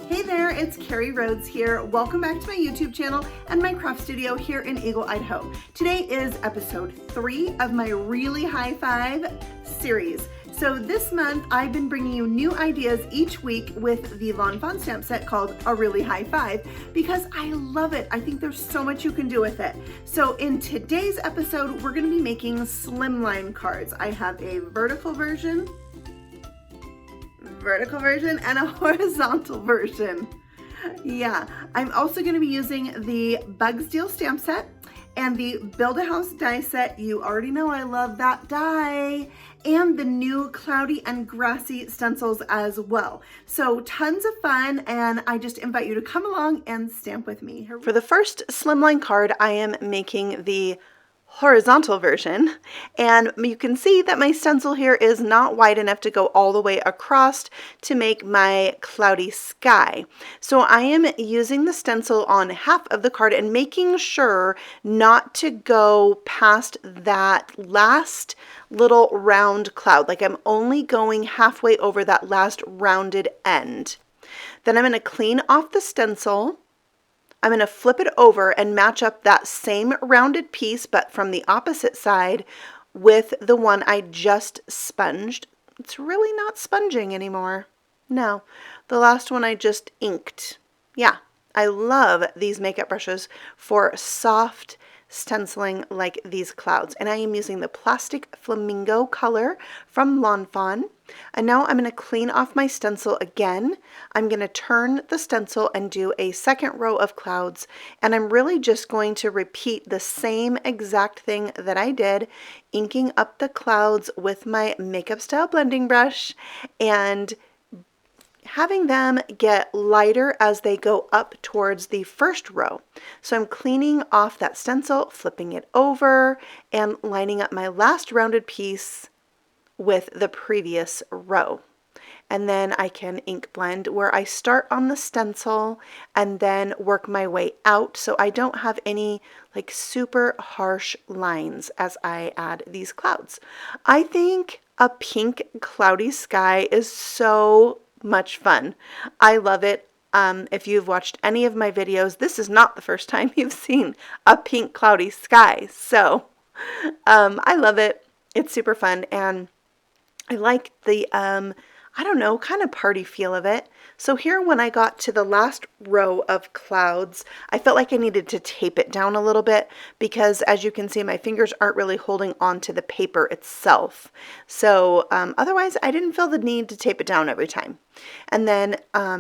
Hey there, it's Carrie Rhoades here. Welcome back to my YouTube channel and my craft studio here in Eagle, Idaho. Today is episode 3 of my Really High Five series. So this month I've been bringing you new ideas each week with the Fawn stamp set called A Really High Five because I love it. I think there's so much you can do with it. So in today's episode, we're going to be making slimline cards. I have a vertical version and a horizontal version. Yeah, I'm also going to be using the Bugs Deal stamp set and the Build a House die set. You already know I love that die. And the new Cloudy and Grassy stencils as well. So tons of fun, and I just invite you to come along and stamp with me. For the first slimline card, I am making the horizontal version, and you can see that my stencil here is not wide enough to go all the way across to make my cloudy sky. So I am using the stencil on half of the card and making sure not to go past that last little round cloud. Like I'm only going halfway over that last rounded end. Then I'm going to clean off the stencil. I'm going to flip it over and match up that same rounded piece, but from the opposite side with the one I just sponged. It's really not sponging anymore. No, the last one I just inked. Yeah, I love these makeup brushes for soft stenciling like these clouds. And I am using the plastic flamingo color from Fawn. And now I'm going to clean off my stencil again. I'm going to turn the stencil and do a second row of clouds. And I'm really just going to repeat the same exact thing that I did, inking up the clouds with my makeup style blending brush and having them get lighter as they go up towards the first row. So I'm cleaning off that stencil, flipping it over, and lining up my last rounded piece with the previous row. And then I can ink blend where I start on the stencil and then work my way out so I don't have any like super harsh lines as I add these clouds. I think a pink cloudy sky is so much fun. I love it. If you've watched any of my videos, this is not the first time you've seen a pink cloudy sky. So I love it. It's super fun, and I like the I don't know, kind of party feel of it. So here when I got to the last row of clouds, I felt like I needed to tape it down a little bit because as you can see, my fingers aren't really holding on to the paper itself. So otherwise, I didn't feel the need to tape it down every time. And then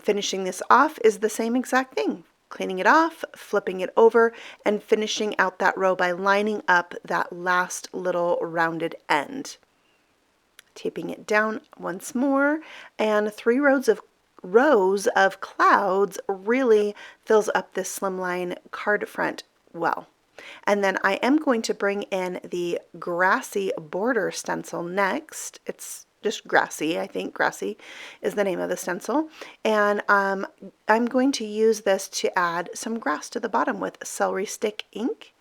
finishing this off is the same exact thing. Cleaning it off, flipping it over, and finishing out that row by lining up that last little rounded end. Taping it down once more, and 3 rows of clouds really fills up this slimline card front well. And then I am going to bring in the Grassy border stencil next. It's just Grassy, I think. Grassy is the name of the stencil. And I'm going to use this to add some grass to the bottom with celery stick ink.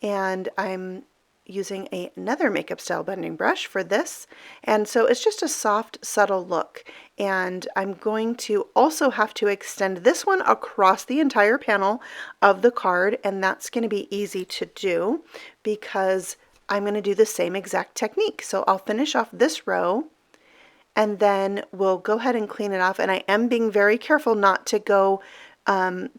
And I'm using another makeup style blending brush for this, and so it's just a soft, subtle look. And I'm going to also have to extend this one across the entire panel of the card, and that's going to be easy to do because I'm going to do the same exact technique. So I'll finish off this row and then we'll go ahead and clean it off, and I am being very careful not to go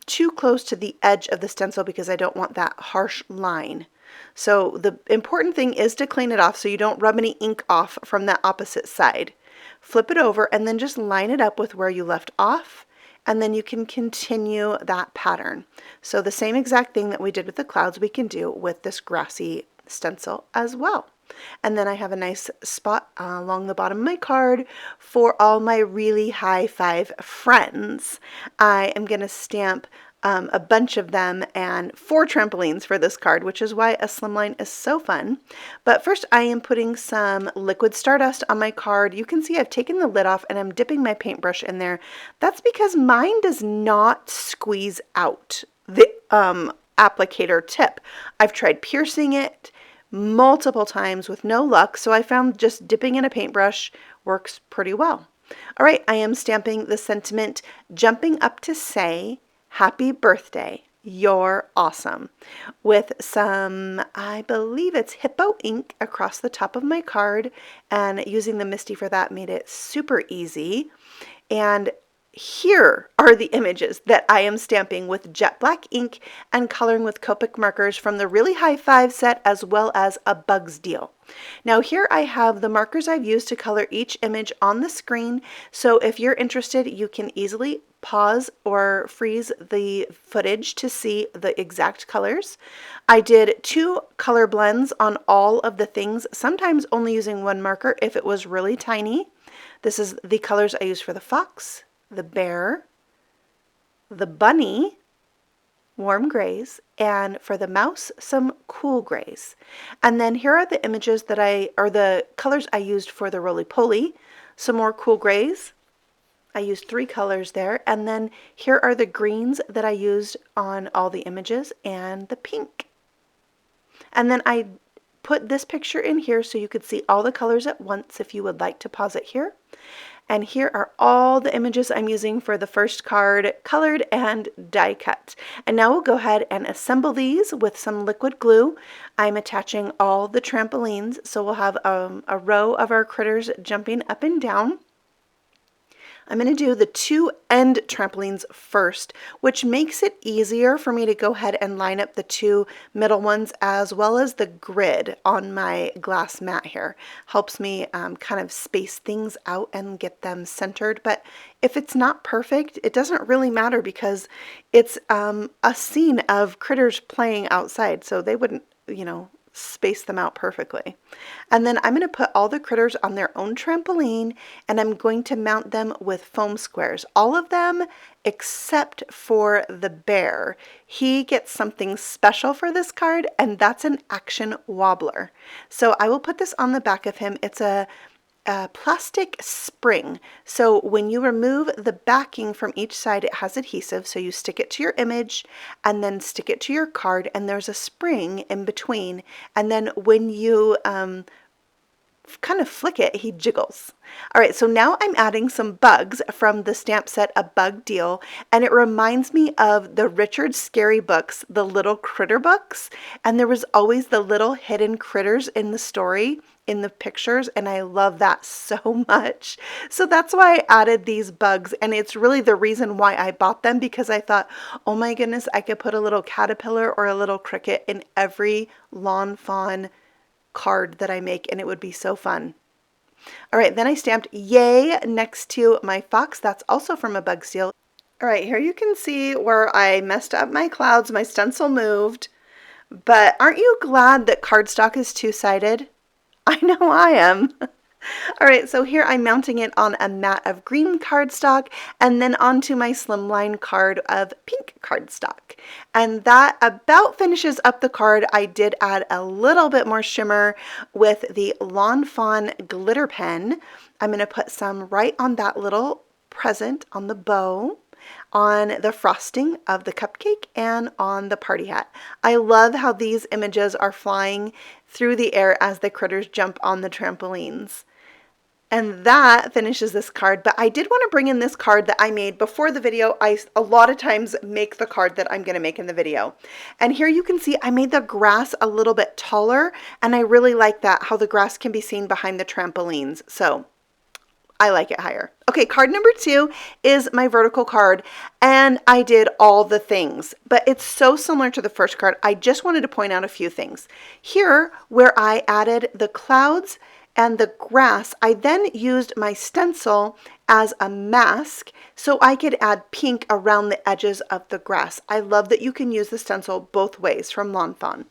too close to the edge of the stencil because I don't want that harsh line. So the important thing is to clean it off so you don't rub any ink off from the opposite side. Flip it over and then just line it up with where you left off, and then you can continue that pattern. So the same exact thing that we did with the clouds we can do with this Grassy stencil as well. And then I have a nice spot along the bottom of my card for all my Really High Five friends. I am going to stamp a bunch of them and 4 trampolines for this card, which is why a slimline is so fun. But first I am putting some liquid stardust on my card. You can see I've taken the lid off and I'm dipping my paintbrush in there. That's because mine does not squeeze out the applicator tip. I've tried piercing it multiple times with no luck, so I found just dipping in a paintbrush works pretty well. All right, I am stamping the sentiment, jumping up to say, happy birthday, you're awesome, with some, I believe it's hippo ink across the top of my card, and using the Misty for that made it super easy. And here are the images that I am stamping with jet black ink and coloring with Copic markers from the Really High Five set, as well as a Bugs deal. Now here I have the markers I've used to color each image on the screen, so if you're interested, you can easily pause or freeze the footage to see the exact colors. I did 2 color blends on all of the things, sometimes only using 1 marker if it was really tiny. This is the colors I used for the fox, the bear, the bunny, warm grays, and for the mouse, some cool grays. And then here are the images that the colors I used for the roly-poly, some more cool grays. I used 3 colors there. And then here are the greens that I used on all the images, and the pink. And then I put this picture in here so you could see all the colors at once if you would like to pause it here. And here are all the images I'm using for the first card, colored and die cut. And now we'll go ahead and assemble these with some liquid glue. I'm attaching all the trampolines, so we'll have a row of our critters jumping up and down. I'm going to do the 2 end trampolines first, which makes it easier for me to go ahead and line up the 2 middle ones, as well as the grid on my glass mat here. Helps me kind of space things out and get them centered. But if it's not perfect, it doesn't really matter, because it's a scene of critters playing outside, so they wouldn't, you know, space them out perfectly. And then I'm going to put all the critters on their own trampoline, and I'm going to mount them with foam squares. All of them except for the bear. He gets something special for this card, and that's an action wobbler. So I will put this on the back of him. It's a plastic spring. So when you remove the backing from each side, it has adhesive. So you stick it to your image and then stick it to your card, and there's a spring in between. And then when you kind of flick it, he jiggles. All right, so now I'm adding some bugs from the stamp set A Bug Deal, and it reminds me of the Richard Scarry books, the little critter books, and there was always the little hidden critters in the story, in the pictures, and I love that so much. So that's why I added these bugs, and it's really the reason why I bought them, because I thought, oh my goodness, I could put a little caterpillar or a little cricket in every Lawn Fawn card that I make, and it would be so fun. All right, then I stamped Yay next to my fox. That's also from A Bug Deal. All right, here you can see where I messed up my clouds. My stencil moved, but aren't you glad that cardstock is two-sided? I know I am. All right, so here I'm mounting it on a mat of green cardstock, and then onto my Slimline card of pink cardstock. And that about finishes up the card. I did add a little bit more shimmer with the Lawn Fawn glitter pen. I'm going to put some right on that little present on the bow, on the frosting of the cupcake, and on the party hat. I love how these images are flying through the air as the critters jump on the trampolines. And that finishes this card, but I did want to bring in this card that I made before the video. I a lot of times make the card that I'm going to make in the video. And here you can see I made the grass a little bit taller, and I really like that, how the grass can be seen behind the trampolines. So I like it higher. Okay, card number 2 is my vertical card, and I did all the things, but it's so similar to the first card. I just wanted to point out a few things. Here, where I added the clouds and the grass, I then used my stencil as a mask so I could add pink around the edges of the grass. I love that you can use the stencil both ways from Lawn Fawn.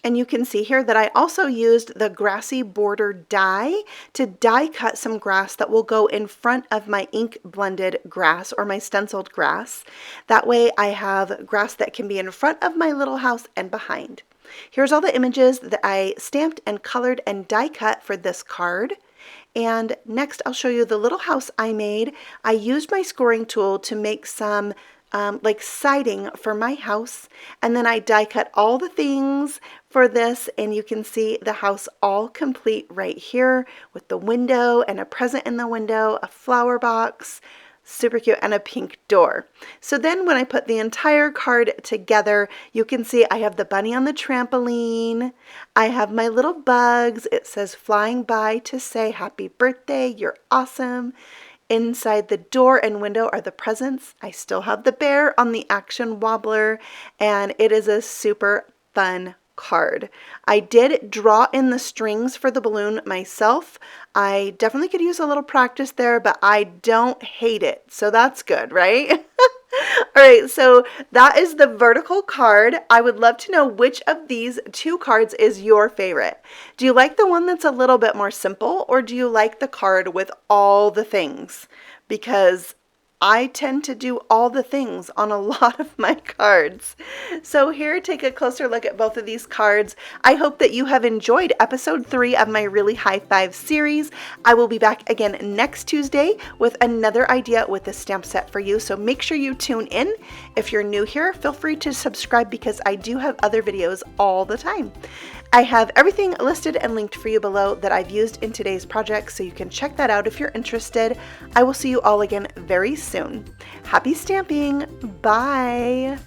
And you can see here that I also used the Grassy border die to die cut some grass that will go in front of my ink blended grass, or my stenciled grass. That way I have grass that can be in front of my little house and behind. Here's all the images that I stamped and colored and die cut for this card. And next I'll show you the little house I made. I used my scoring tool to make some like siding for my house, and then I die cut all the things for this, and you can see the house all complete right here with the window and a present in the window, a flower box, super cute, and a pink door. So then when I put the entire card together, you can see I have the bunny on the trampoline, I have my little bugs, it says flying by to say happy birthday, you're awesome. Inside the door and window are the presents. I still have the bear on the action wobbler, and it is a super fun card. I did draw in the strings for the balloon myself. I definitely could use a little practice there, but I don't hate it, so that's good, right? All right, so that is the vertical card. I would love to know which of these two cards is your favorite. Do you like the one that's a little bit more simple, or do you like the card with all the things? Because I tend to do all the things on a lot of my cards. So here, take a closer look at both of these cards. I hope that you have enjoyed episode 3 of my Really High Five series. I will be back again next Tuesday with another idea with a stamp set for you. So make sure you tune in. If you're new here, feel free to subscribe because I do have other videos all the time. I have everything listed and linked for you below that I've used in today's project, so you can check that out if you're interested. I will see you all again very soon. Happy stamping! Bye!